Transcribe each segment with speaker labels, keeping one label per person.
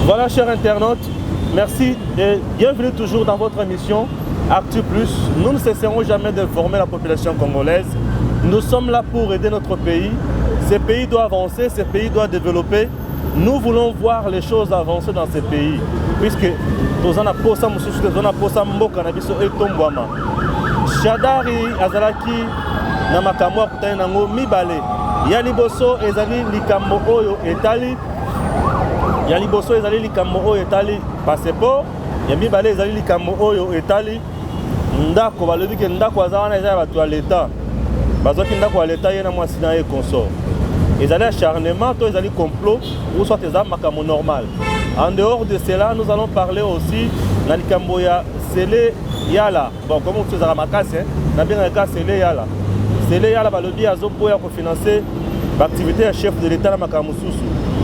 Speaker 1: Voilà, chers internautes, merci et bienvenue toujours dans votre émission Actu Plus. Nous ne cesserons jamais d'informer la population congolaise. Nous sommes là pour aider notre pays. Ce pays doit avancer, ce pays doit développer. Nous voulons voir les choses avancer dans ce pays. Puisque nous avons posé mboka na biso etombwama. Shadari azalaki na makambo akutani nango mibale. Ya liboso ezali likambo oyo etali. Ya liboso ezali likambo oyo etali passeport. Ya mibale ezali likambo oyo etali ndako balobi ke ndako azana ezali bato ya l'État. Bazoki ndako ya l'État yena mwasi na ye consort. Ezali acharnement to ezali complot ou soit ezali makambo normal. En dehors de cela, nous allons parler aussi na likambo ya Sele Yala. Bon, comme vous savez makasi, na bien ka Sele Yala. Sele Yala balobi azopoya ko financer l'activité ya chef de l'État na makambo susu.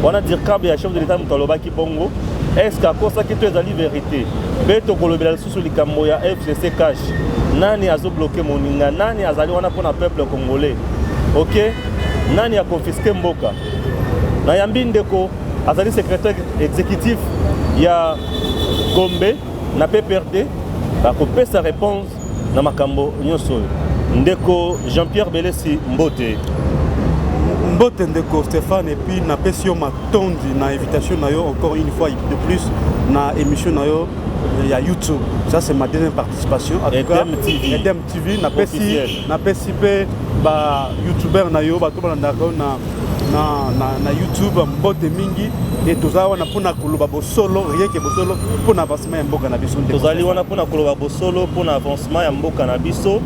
Speaker 1: On a dire que le chef de l'État Mutaloba Kibongo, est-ce qu'à cause de ça, la vérité, Beto Kolobela sous le Kamoya FCC cash, Nani a bloqué Moninga, Nani a zali wana pour le peuple congolais. Ok? Nani a confisqué Mboka. Nayambi Ndeko, Azali secrétaire exécutif, il y a Gombe, n'a pas perdu, a coupé sa réponse dans Makambo Nyosol. Ndeko Jean-Pierre Belessi Mbote.
Speaker 2: Mbote Ndeko Stéphane et puis na pesio matondi na invitation na yo encore une fois de plus na émission na yo il y a YouTube. Ça c'est ma deuxième participation avec Edem TV na pesi pe ba YouTuber na yo ba to balanda na YouTube Mbote mingi et toza wana pona koloba bosolo rien que bosolo pona avancement ya mboka na biso.
Speaker 1: Tozali wana pona koloba bosolo pona avancement ya mboka na biso.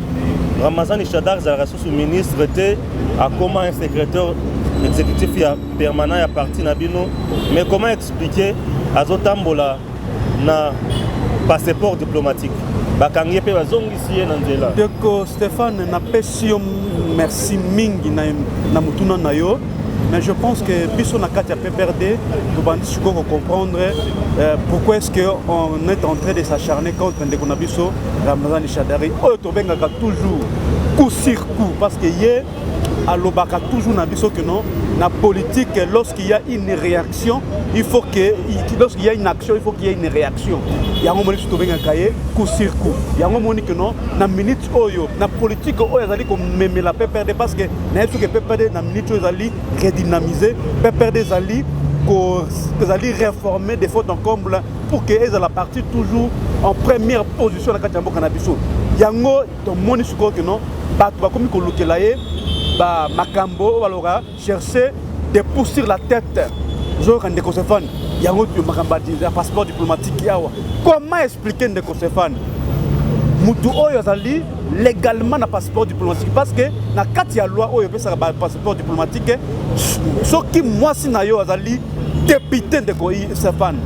Speaker 1: Ramazani Shadar Zara sous ministre était à comment un secrétaire exécutif permanent à parti Nabino, mais comment expliquer à Zotambola na passeport diplomatique. Bakangie pe bazongi siye nanzela.
Speaker 2: Ndeko Stéphane na pesio merci mingi na mutuna na yo. Mais je pense que biso na kati ya PPRD, nous devons comprendre pourquoi est-ce qu'on est en train de s'acharner contre Ndeko Nabiso, Ramazani Shadari. Oh, tobengaka toujours coup sur coup parce que hier à l'obaka toujours Nabiso que non, la politique lorsqu'il y a une réaction, il faut que lorsqu'il y a une action, il faut qu'il y ait une réaction. Il y a un moment où tobengaka coup sur coup. Il y a un moment que non, na minute oyo, na politique oyo azali ko meme la PPRD parce que na que PPRD na minute oyo azali redynamiser, PPRD azali ko réformer des fautes en comble pour que elles la partie toujours en première position na katambo kanabiso. Yango to moni suko que non, ba to komi ko lukela ye ba makambo balora chercher de pousser la tête. Je quand Ndeko Stéphane, yango tu makamba un passeport diplomatique yawa. Comment expliquer Ndeko Stéphane? Mutu oyo azali légalement na passeport diplomatique parce que na kati ya loi oyo pesa ba passeport diplomatique soki mwasi na yo azali député Ndeko Stéphane.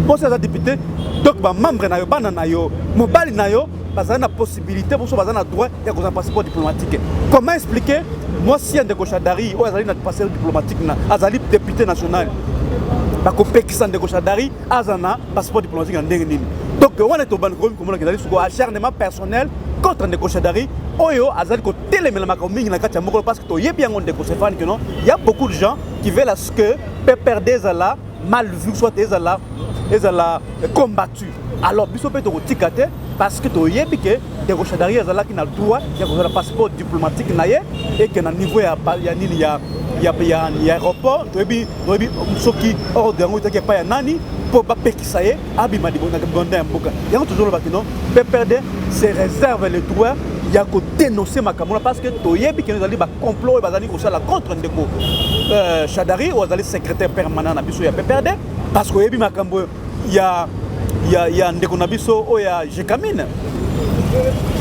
Speaker 2: Bon c'est député donc ba membre na yo bana na yo mobali na yo bazana na possibilité pour so bazana droit ya ko passeport diplomatique. Comment expliquer moi si Ndeko Shadari oyo azali na passeport diplomatique na azali député national bakopekisa Ndeko Shadari azana passeport diplomatique ndenge nini. Donc on est au ban comme que sur acharnement personnel contre Ndeko Shadari oyo azali ko telemela makomingi na kati ya mokolo parce que to yebi yango Ndeko Stéphane que non, il y a beaucoup de gens qui veulent à ce que PPRD là mal vu soit ezala combattu. Alors biso pe to tikate parce que to yebi que Ndeko Shadari azala ki na droit ya ko passeport diplomatique na ye et que na niveau ya nini ya aéroport to yebi soki ordre yango take pa ya nani pour pas pekisa ye abima di bonga gonda ya mboka. Yango toujours le bakino PPRD se réserve le droit ya ko dénoncer makamona parce que to yebi que nous allons ba complot et bazali ko sala contre Ndeko Shadari ou azali secrétaire permanent na biso ya PPRD parce que yebi makambo ya Ndeko Nabiso o ya Jekamine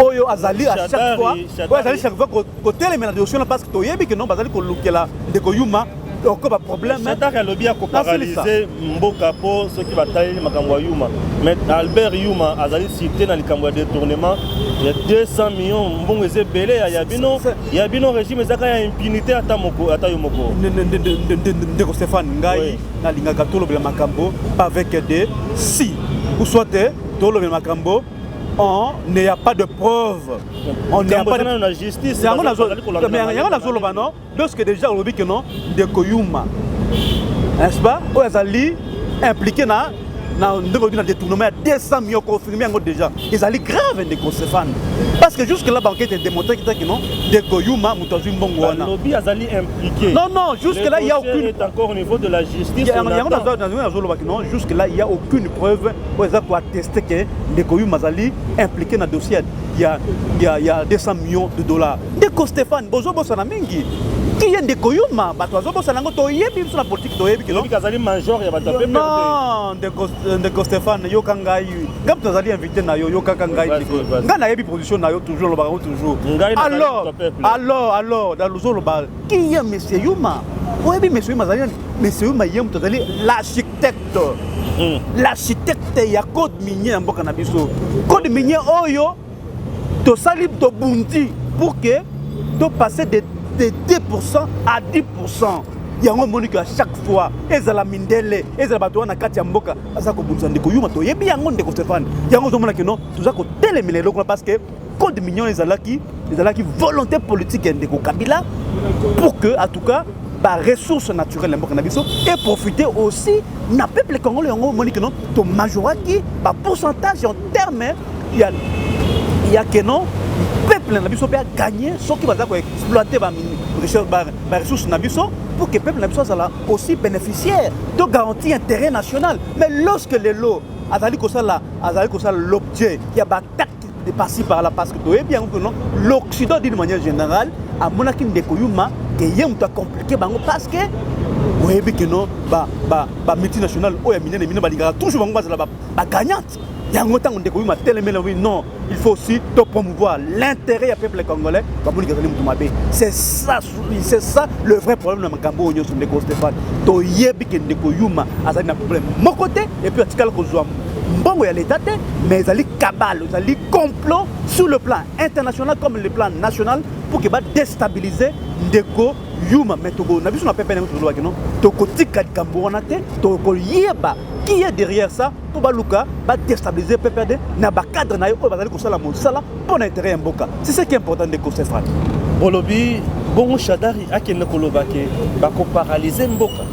Speaker 2: oyo azali à chaque fois oyo azali chaque fois ko telemela dossier parce que to yebi que non bazali ko lukela Ndeko Yuma encore problème
Speaker 1: Shadari a lobby à paralyser mboka po ceux qui bataillent makambo Yuma mais Albert Yuma azali cité dans le cambo de détournement il y a 200 millions mbongo eze belé ya bino régime ezaka ya impunité ata yomoko
Speaker 2: Ndeko Stéphane ngai na lingaka tolobela makambo avec des si ou soit tolobela makambo on n'y a pas de preuve. On n'y a pas de
Speaker 1: justice.
Speaker 2: Il y a lorsque déjà on dit que non, de Koyuma. N'est-ce pas? Ou Azali, impliqué dans le détournement de 200 millions confirmés déjà. Ils allaient grave des Stéphane. Parce que jusque là, l'enquête est démontrée que non, des Koyuma, Moutazim Bongoana.
Speaker 1: Le lobby est impliqué.
Speaker 2: Non, jusque là, il n'y a aucune.
Speaker 1: Est encore au niveau de la justice.
Speaker 2: Jusque là, il n'y a aucune preuve pour attester que des Koyuma Zali impliqués dans le dossier. Il y a 200 millions de dollars. Des Stéphane, Bozo Bosanamengi. Qui est des Koyuma, Batozo Bosanango, Toyebi, sur la politique Toyebi.
Speaker 1: Non,
Speaker 2: de Stéphane, yo kangai. Quand vous allez inviter na yo kangai. Ngana yebi position na yo toujours le baron toujours. Alors dans le zone qui est monsieur Yuma? Oui monsieur Yuma Zali, monsieur Yuma yem tozali l'architecte. L'architecte ya code minier mboka na biso. Code minier oyo to sali to bunti pour que to passer de 2% à 10%. Il y a un monde qui à chaque fois, ils ont la mindele, ils ont la batoua na katia mboka, ça ko bunza ndeko yuma to yebi yango ndeko Stéphane. Il y a un monde qui non, tout ça ko téléminer parce que code mignon ils ont la qui volonté politique ndeko Kabila pour que en tout cas par ressources naturelles mboka na biso et profiter aussi na peuple congolais yango monde qui non to majorité par pourcentage en termes il y a que non peuple na biso peut gagner ce qui va exploiter les ressources na biso pour que le peuple na biso soit aussi bénéficiaire de garantie intérêt national. Mais lorsque les lots azali ko ça l'objet il y a batak de passer par là parce que to bien que non l'Occident d'une manière générale a monaki ndeko yuma que yem to compliqué bango parce que oui que non ba multinational o ya minene ba ligara toujours bango ba gagnante. Non, il faut aussi promouvoir l'intérêt du peuple congolais. C'est ça le vrai problème de Makambo Onyo sur Ndeko Stéphane. To yebi ke Ndeko Yuma azali na problème. Mon côté et puis atikala ko zwa mbongo ya l'état mais ezali cabale, ezali complot sur le plan international comme le plan national pour que ba déstabiliser Ndeko Yuma mais to na biso na pepe na to non to kotika likambo wana te to ko yeba qui est derrière ça pour baluka ba déstabiliser PPD na ba cadre na yo ko bazali ko sala mosala pour l'intérêt mboka. C'est ce qui est important de Stéphane.
Speaker 1: Bolobi bon Shadari akene kolobake ba ko paralyser mboka.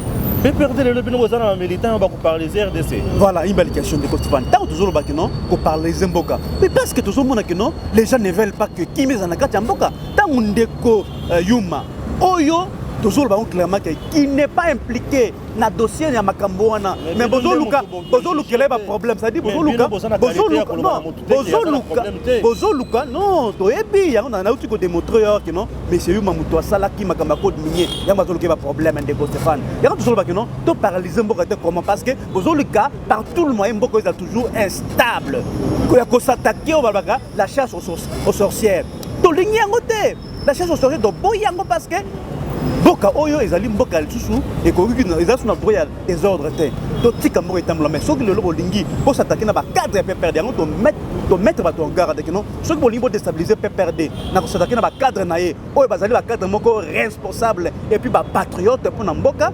Speaker 1: PPRD le lobby no bozana militant ba ko paralyser RDC.
Speaker 2: Voilà une belle question de Stéphane. Tant toujours le baki non ko paralyser mboka. Mais parce que toujours mona que non les gens ne veulent pas que Kimi zanakati mboka. Tant Ndeko Yuma Oyo toujours le clairement qui n'est pas impliqué dans le dossier de Makamboana. Mais Bozo Luka il a un problème. Ça dit Bozo Luka non, tu es bien. On a démontré que non, monsieur Yuma Moutoua Salaki Makamako de Minier. Il y a un problème de Stéphane. Il y a toujours que non, tu paralyses comment parce que Bozo Luka, par tout le moyen, Mboko est toujours instable. Il y a s'attaquer au Balbaga, la chasse aux sorcières. Tu lignes en côté. La chasse aux sorcières de Boyango parce que Boka Oyo ezali mboka lisusu et ko ezali na droit des ordres te to tika mboka etambola mais soki lelo bolingi po s'attaquer na ba cadre PPRD yango to mettre bato en garde que non soki bolingi bo déstabiliser PPRD na ko s'attaquer na ba cadre na ye oyo bazali ba cadre moko responsable et puis ba patriote pour na mboka.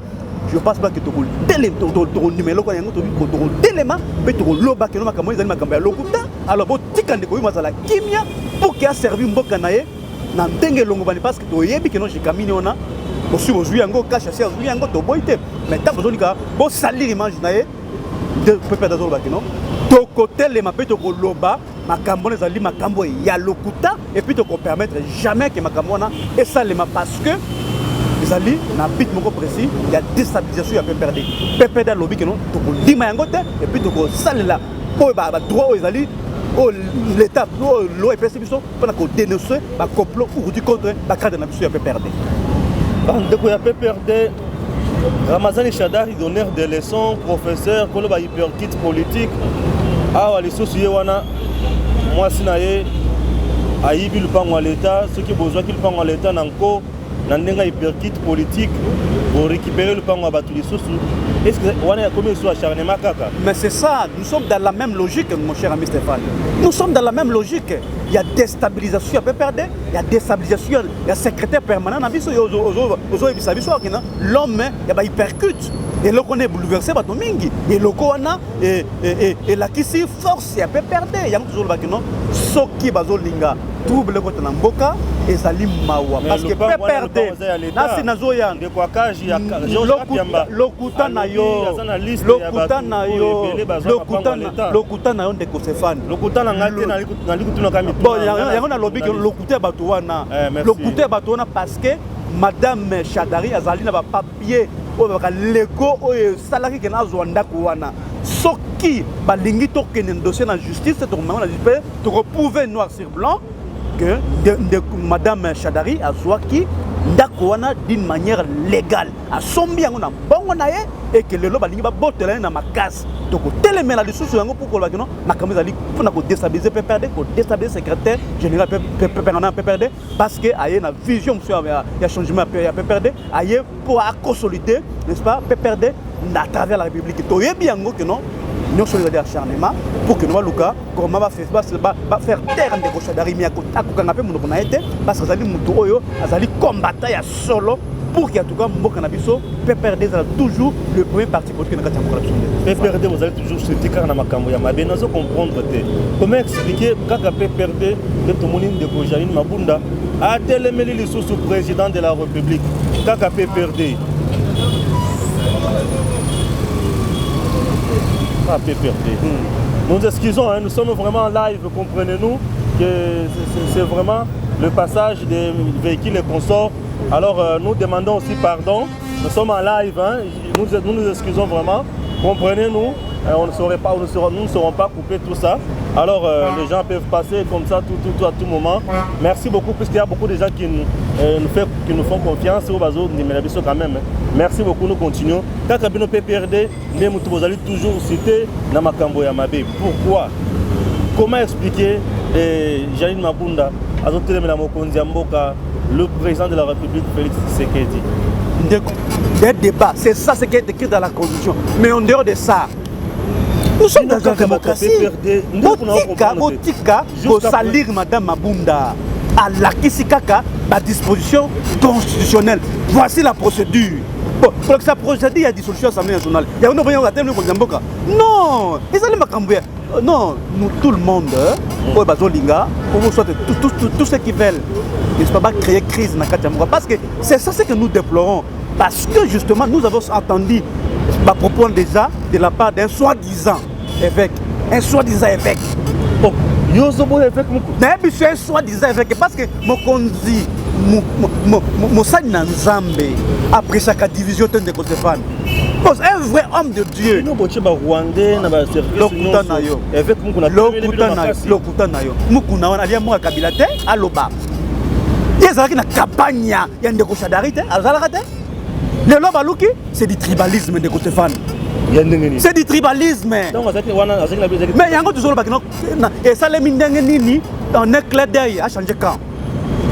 Speaker 2: Je pense pas que tu as numéro quoi yango to téléma mais to loba que no makambo ezali makambo ya lokuta alors bo tika ndeko mazala kimia pour qu'il a servi mboka na ye na ndenge longo bani parce que to yebi que non j'ai camine on a aussi aujourd'hui yango cache assez aujourd'hui yango to boité mais tant besoin ka bo salir image na ye de peuple d'azol ba kino to côté les mapé to loba makambo les ali makambo ya lokuta et puis to permettre jamais que makambo na et ça les parce que les ali na bit moko précis il y a déstabilisation ya PPRD lobby que non to lima yango te et puis to salela po ba droit aux ali l'État, l'OEPS, pour dénoncer le complot contre la cadre de la PPRD.
Speaker 1: Donc, la PPRD, Ramazani Shadari donneur des leçons, professeur, quand il hyperkit politique, les sociétés, moi, Sinaye, Aïbi le pan à l'État, ceux qui ont besoin qu'il pan à l'État, n'encore, n'en hyperkit politique, pour récupérer le pan à battre les sources. Est-ce que on a commis sur acharnement kaka?
Speaker 2: Mais c'est ça, nous sommes dans la même logique, mon cher ami Stéphane. Nous sommes dans la même logique. Il y a déstabilisation à PPRD, il y a déstabilisation, il y a secrétaire permanent, l'homme, il hypercute. Et là, on est bouleversé par Tomingi. Et là, on a, et là, qui s'y force, il y a PPRD. Il y a toujours le bac, non? Ce qui est bazolinga, trouble le côté Namboka, ezali mawa parce que PPRD nasi nazoya lokuta na yo ndeko Stéphane
Speaker 1: lokuta na ngate na likutuna kami
Speaker 2: bon yango na lobi que lokuta bato wana lokuta bato wana parce que madame Chadari azali na ba papier oyo ba lego oyo salaki ke na zwanda ko wana soki balingi to kene dossier na justice to mama na justice to prouver noir sur blanc que madame Chadari azwaki ndako wana d'une manière légale asombi yango na bongo na ye et que lelo balingi ba botela na makasi to ko telemela lisusu yango pour ko ba kino makambo ezali pour ko déstabiliser PPRD ko déstabiliser secrétaire général PPRD parce que aye na vision monsieur ya changement ya PPRD aye pour consolider n'est-ce pas PPRD à travers la République to yebi yango que non nous sommes des acharnements pour que nous Luka comment va faire taire de Chadari mi akokanga pe munoko na été parce que azali mutu oyo azali combattant ya solo pour qu'il y a tout cas mboka na biso PPRD ça toujours le premier parti politique na kati ya corruption
Speaker 1: PPRD vous allez toujours critiquer na makambo ya mabe nazo comprendre te comment expliquer kaka PPRD de Tomonine de Kojaline Mabunda a telemeli lisusu président de la République kaka PPRD à PPRD. Nous excusons, hein, nous sommes vraiment en live, comprenez-nous que c'est vraiment le passage des véhicules et consorts. Alors nous demandons aussi pardon, nous sommes en live, hein, nous excusons vraiment, comprenez-nous, nous ne serons pas coupés tout ça. Alors les gens peuvent passer comme ça tout à tout moment. Merci beaucoup puisqu'il y a beaucoup de gens qui nous font confiance au bateau de quand même. Merci beaucoup, nous continuons. Quand Kabino PPRD, vous allez toujours citer Namakambo Yamabe. Pourquoi? Comment expliquer Janine Mabunda, le président de la République, Félix Tshisekedi?
Speaker 2: Des débats, c'est ça ce qui est écrit dans la Constitution. Mais en dehors de ça, nous sommes dans une démocratie. Botika, pour salir Madame Mabunda à la Kisikaka, la disposition constitutionnelle. Voici la procédure. Bon, pour que ça procède, il y a dissolution de l'Assemblée nationale. Il y a non, non, nous tout le monde, tous ceux qui veulent, ne pas créer crise dans Katiamouka. Parce que c'est ça ce que nous déplorons. Parce que justement, nous avons entendu ma propos déjà de la part d'un soi-disant évêque. Un soi-disant évêque.
Speaker 1: Bon, Yozobo évêque.
Speaker 2: Mais c'est un soi-disant évêque parce que Mokonzi, Moussani Nzambe, après chaque division de Stéphane. Un vrai homme de Dieu. C'est du tribalisme de Stéphane. C'est du tribalisme. Mais il y a toujours et ça les mine en un clin d'œil à changer camp.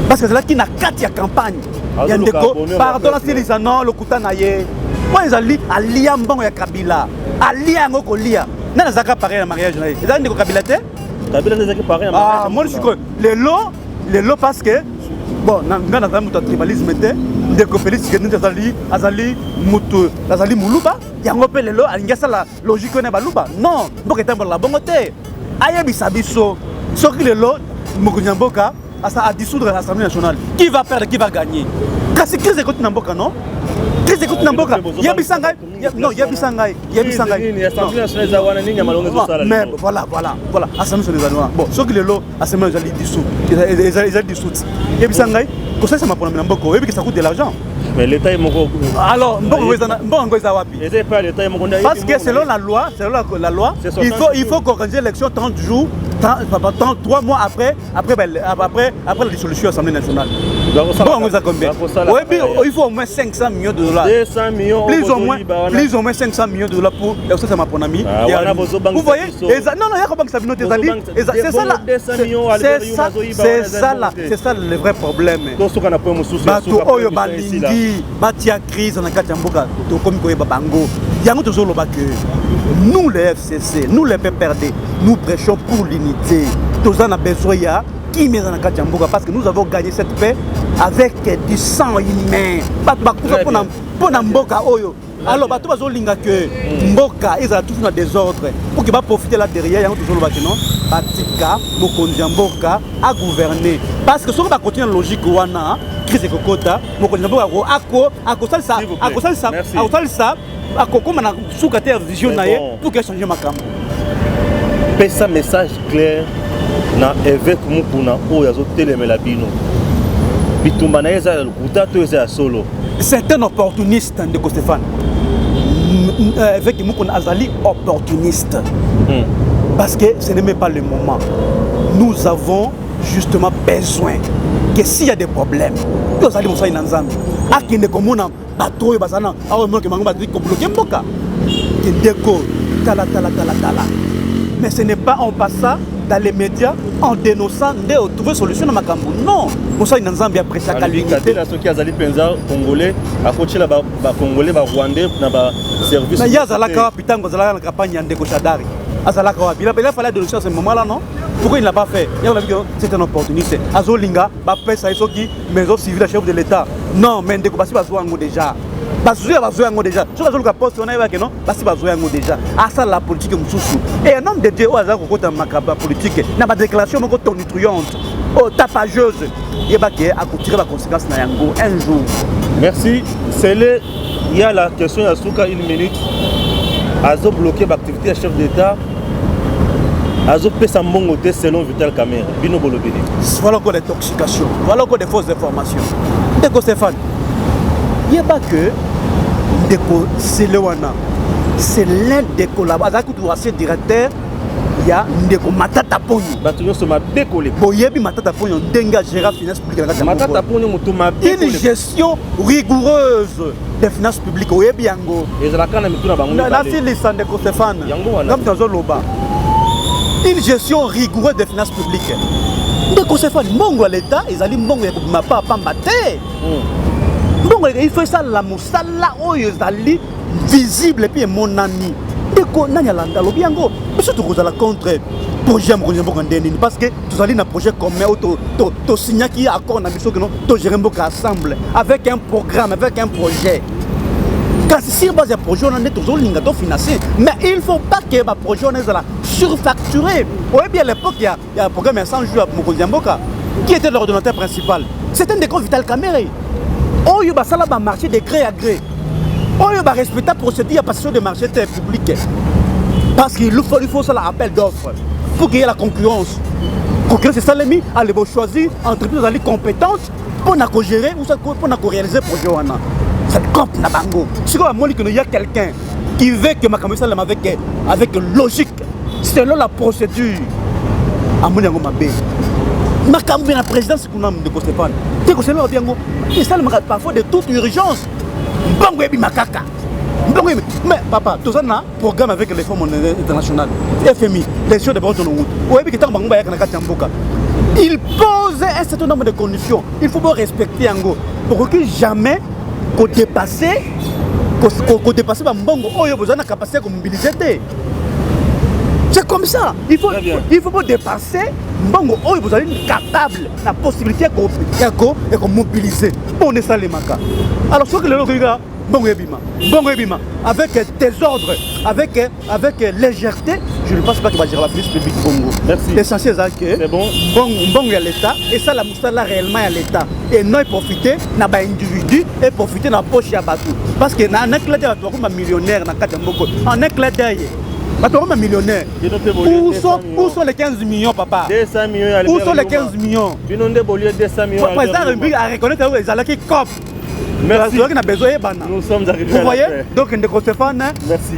Speaker 2: Parce que c'est là qui n'a qu'à la campagne. Il y a des pardon, c'est non, le Koutanaye. Moi, ils allaient à Liambon et à Kabila. À Liango Kolia. N'a pas pareil à mariage. Ils ont dit Kabila.
Speaker 1: Kabila n'a pas pareil à mariage.
Speaker 2: Ah, moi, je suis les lots parce que bon, dans le tribalisme, dès que Félix Azali Moutou, Azali Moulouba, il y a un peu les lots, il y a la logique qu'on est balouba. Non, donc il y a la bonne côté. Aïe, Bisabiso, ce qui est l'autre, Mokunyamboka, à dissoudre l'Assemblée nationale. Qui va perdre, qui va gagner? Quand c'est crise écoute Namboka, non? Crise écoute Namboka. Yabisangai, non, Yabisangai. Mais voilà, Assemblée nationale. Bon, ce qui est l'autre, Assemblée nationale dissout. Ils ont dissous. Yabisangai, comme ça m'a promis Namboka, et puis ça coûte de l'argent.
Speaker 1: Mais l'État est mon gros.
Speaker 2: Alors, parce que selon la loi, il faut organiser l'élection 30 jours, 3 mois après la dissolution de l'Assemblée nationale. Il faut au moins 500 millions de dollars.
Speaker 1: 200 millions.
Speaker 2: Plus ou moins 500 millions de dollars pour. Ça, c'est ma bonne amie. Vous voyez? Non, il y a pas que ça vient c'est ça là. C'est ça le vrai problème. Batia crise na kati ya mboka to komi koyeba bango yango tozoloba que nous les FCC nous les PPRD nous prêchons pour l'unité tozana besoin ya qui met na kati ya mboka parce que nous avons gagné cette paix avec du sang humain pas pour mboka oyo Alors bato bazolinga que mboka ils ont toujours dans désordre pour que va profiter là derrière yango toujours ba non batika mokonzi mboka à gouverner parce que soki ba continuer logique wana crise kokota mokonzi mboka ako ça akokoma na suka terre vision naye pour que changer makambo.
Speaker 1: Pesa message clair na évêque mukuna oyo azotelemela bino bitumba na eza lukuta to eza solo.
Speaker 2: C'est un opportuniste de Stéphane. Évêque mukuna azali opportuniste. Parce que ce n'est même pas le moment. Nous avons justement besoin que s'il y a des problèmes, nous allons faire une ensemble. À qui ne commune bateau et basana, à au moins que mango bateau bloqué mboka. Que déco tala. Mais ce n'est pas en passant dans les médias en dénonçant de trouver solution à makambo. Non, pour ça une ensemble après chaque qualité.
Speaker 1: Là ceux qui azali penza congolais à côté là ba congolais ba rwandais na ba service.
Speaker 2: Mais yazala ka pitango zala na campagne ndeko Shadari. Azala ka il fallait dénoncer à ce moment là non. Pourquoi il n'a pas fait? Il a vu que c'est une opportunité. Azolinga, Bapesa et Soki, maison civile, chef de l'État. Non, mais Ndeko Basi Bazouango déjà. Bazouango déjà. Je vais poste, on a vu que non, Basi Bazouango déjà. À ça, la politique est moussou. Et un homme de Dieu, au hasard, au côté de ma politique, n'a pas de déclaration, mais tonitruante, tapageuse. Il va tirer la conséquence un jour.
Speaker 1: Merci. Il y a la question à Souka, une minute. Azo bloqué l'activité du chef d'État. Azo pesa mbongo te selon Vital Kamerhe bino bolobeli.
Speaker 2: Voilà encore des toxications, voilà encore des fausses informations. Ndeko Stéphane, il n'y a pas que Ndeko Selewana, c'est l'un des collaborateurs qui doit être directeur. Il y a Ndeko Matata Pogno.
Speaker 1: Batuyo soma bekole.
Speaker 2: Boyebi Matata Pogno ndenga gérer finance publique.
Speaker 1: Matata Pogno mutuma bekole.
Speaker 2: Une gestion rigoureuse des finances publiques. Oyebi yango.
Speaker 1: Ezalaka na mituna bango.
Speaker 2: Na silisa Ndeko Stéphane.
Speaker 1: Yango wana.
Speaker 2: Comme dans loba. Une gestion rigoureuse des finances publiques. Ndeko Stéphane, mbongo à l'État, ils allaient mbongo ya kubima pa pambate. Mbongo il faut ça la musala oyo zali visible et puis mon ami. Ndeko nanya landa lobiango. Mais surtout vous allez contre projet mkonzi mboka ndeni parce que tous allez na projet commun to signer qui accord na biso que non to gérer mboka ensemble avec un programme, avec un projet. Quand si base un projet on est toujours lingato financé, mais il faut pas que le projet on est là surfacturé. Oui bien à l'époque il y a un programme à 100 jours à Mokonzi Mboka qui était l'ordonnateur principal. C'était un décret Vital Kamerhe. Oh il y a marché de gré à gré. Oh il y a respecter la procédure à passation de marché public. Parce qu'il faut ça l'appel d'offres pour qu'il y ait la concurrence. Concurrence c'est ça les mis à les choisir entreprise ali compétente pour na gérer ou ça pour na réaliser projet wana. C'est comme na bango. Si il y a quelqu'un qui veut que ma caméra avec logique selon la procédure à mon yango mabé. Ma caméra la présidence qu'on a de Stéphane. Tu sais que bien et ça parfois de toute urgence. Bango ebi makaka. Mais papa, tout ça na programme avec les fonds internationaux, FMI, les choses de bonne route. Il pose un certain nombre de conditions. Il faut respecter Yango pour que jamais qu'on dépasse Mbongo, oh, il y a besoin de capacité de mobiliser. C'est comme ça. Il faut pas dépasser Mbongo, oh, vous avez capable la possibilité de mobiliser. On est ça les maca. Alors, ce que les gars, Mbongo Ebima, avec désordre, avec légèreté, je ne pense pas qu'il va gérer la finance publique Congo.
Speaker 1: Merci.
Speaker 2: L'essentiel c'est que Mbongo est à l'État et ça la moussala réellement à l'État. Et non profiter na ba individu et profiter na poche ya batou. Parce que na un éclat d'œil tu millionnaire na kata mboko. En éclat d'œil un millionnaire. Où sont les 15 millions, papa?
Speaker 1: 200 millions.
Speaker 2: Où sont les 15 millions?
Speaker 1: 200 millions.
Speaker 2: Président a reconnaître les alaki cop.
Speaker 1: Merci.
Speaker 2: Nous sommes
Speaker 1: arrivés.
Speaker 2: Vous voyez? Donc, Ndeko Stéphane.
Speaker 1: Merci.